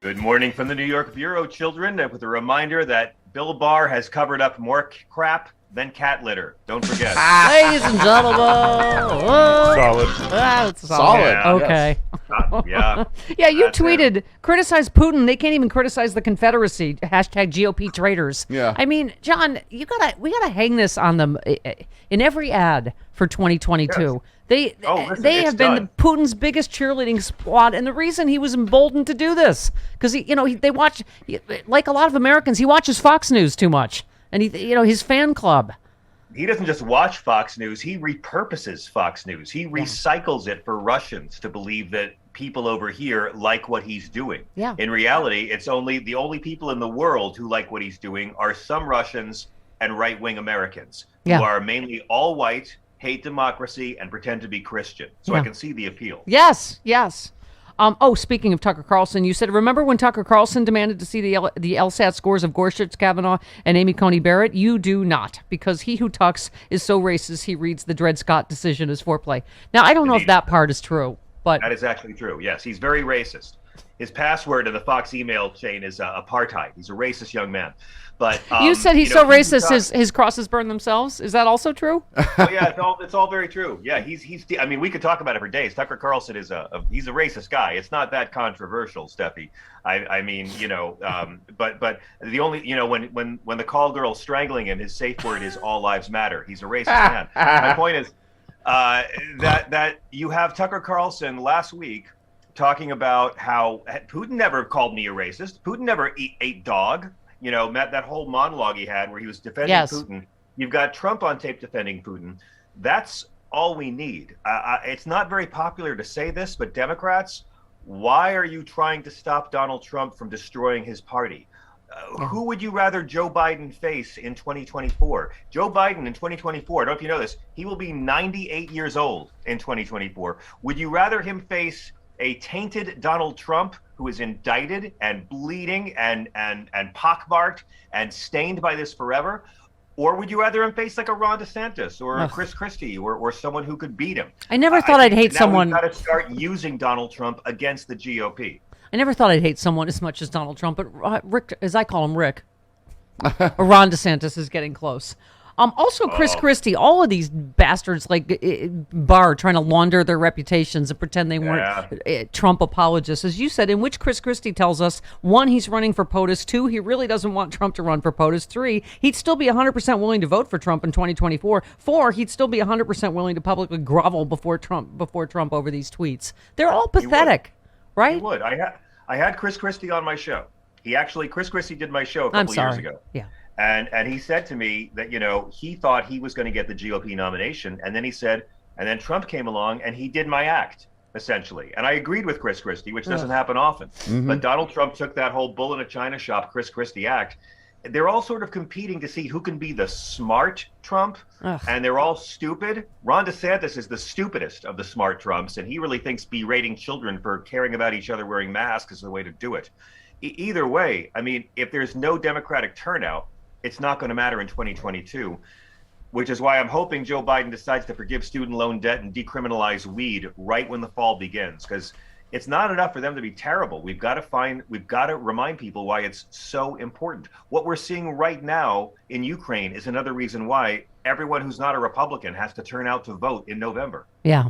Good morning from the New York Bureau, children, with a reminder that Bill Barr has covered up more crap than cat litter. Don't forget. Ladies and gentlemen. Solid. It's solid. Yeah. Okay. Yeah. Yeah, you That's tweeted, criticize Putin. They can't even criticize the Confederacy. Hashtag GOP traitors. Yeah. I mean, John, we gotta hang this on them in every ad for 2022. Yes. They Listen, they it's have been done. Putin's biggest cheerleading squad, and the reason he was emboldened to do this because they watch, like a lot of Americans, he watches Fox News too much, and his fan club. He doesn't just watch Fox News, he repurposes Fox News. He recycles it for Russians to believe that people over here like what he's doing. Yeah. In reality, it's the only people in the world who like what he's doing are some Russians and right-wing Americans Yeah. who are mainly all white, hate democracy, and pretend to be Christian. So I can see the appeal. Yes. Speaking of Tucker Carlson, you said, remember when Tucker Carlson demanded to see the LSAT scores of Gorsuch, Kavanaugh, and Amy Coney Barrett? You do not, because he who tucks is so racist he reads the Dred Scott decision as foreplay. Now, I don't know if that part is true, but That is actually true. Yes, he's very racist. His password in the Fox email chain is apartheid. He's a racist young man. But you said he's so racist his crosses burn themselves. Is that also true? Oh yeah, it's all very true. Yeah, he's. I mean, we could talk about it for days. Tucker Carlson is he's a racist guy. It's not that controversial, Steffi. I mean, but the only when the call girl's strangling him, his safe word is "all lives matter." He's a racist man. My point is that you have Tucker Carlson last week talking about how Putin never called me a racist. Putin never ate dog. That whole monologue he had where he was defending Putin. You've got Trump on tape defending Putin. That's all we need. It's not very popular to say this, but Democrats, why are you trying to stop Donald Trump from destroying his party? Who would you rather Joe Biden face in 2024? Joe Biden in 2024, I don't know if you know this, he will be 98 years old in 2024. Would you rather him face a tainted Donald Trump who is indicted and bleeding and pockmarked and stained by this forever? Or would you rather him face like a Ron DeSantis or a Chris Christie or someone who could beat him? I never thought I'd hate someone. We've got to start using Donald Trump against the GOP. I never thought I'd hate someone as much as Donald Trump, but Rick, as I call him, Rick, or Ron DeSantis is getting close. Also, Chris Christie, all of these bastards like Barr trying to launder their reputations and pretend they weren't Trump apologists. As you said, in which Chris Christie tells us, 1, he's running for POTUS. 2, he really doesn't want Trump to run for POTUS. 3, he'd still be 100% willing to vote for Trump in 2024. 4, he'd still be 100% willing to publicly grovel before Trump over these tweets. They're all pathetic, right? He would. I had Chris Christie on my show. Chris Christie did my show a couple years ago. Yeah. And he said to me that, he thought he was going to get the GOP nomination. And then he said, and then Trump came along and he did my act, essentially. And I agreed with Chris Christie, which doesn't happen often. Mm-hmm. But Donald Trump took that whole bull in a china shop Chris Christie act. They're all sort of competing to see who can be the smart Trump. And they're all stupid. Ron DeSantis is the stupidest of the smart Trumps. And he really thinks berating children for caring about each other wearing masks is the way to do it. Either way, I mean, if there's no Democratic turnout, it's not going to matter in 2022, which is why I'm hoping Joe Biden decides to forgive student loan debt and decriminalize weed right when the fall begins, because it's not enough for them to be terrible. We've got to remind people why it's so important. What we're seeing right now in Ukraine is another reason why everyone who's not a Republican has to turn out to vote in November. Yeah.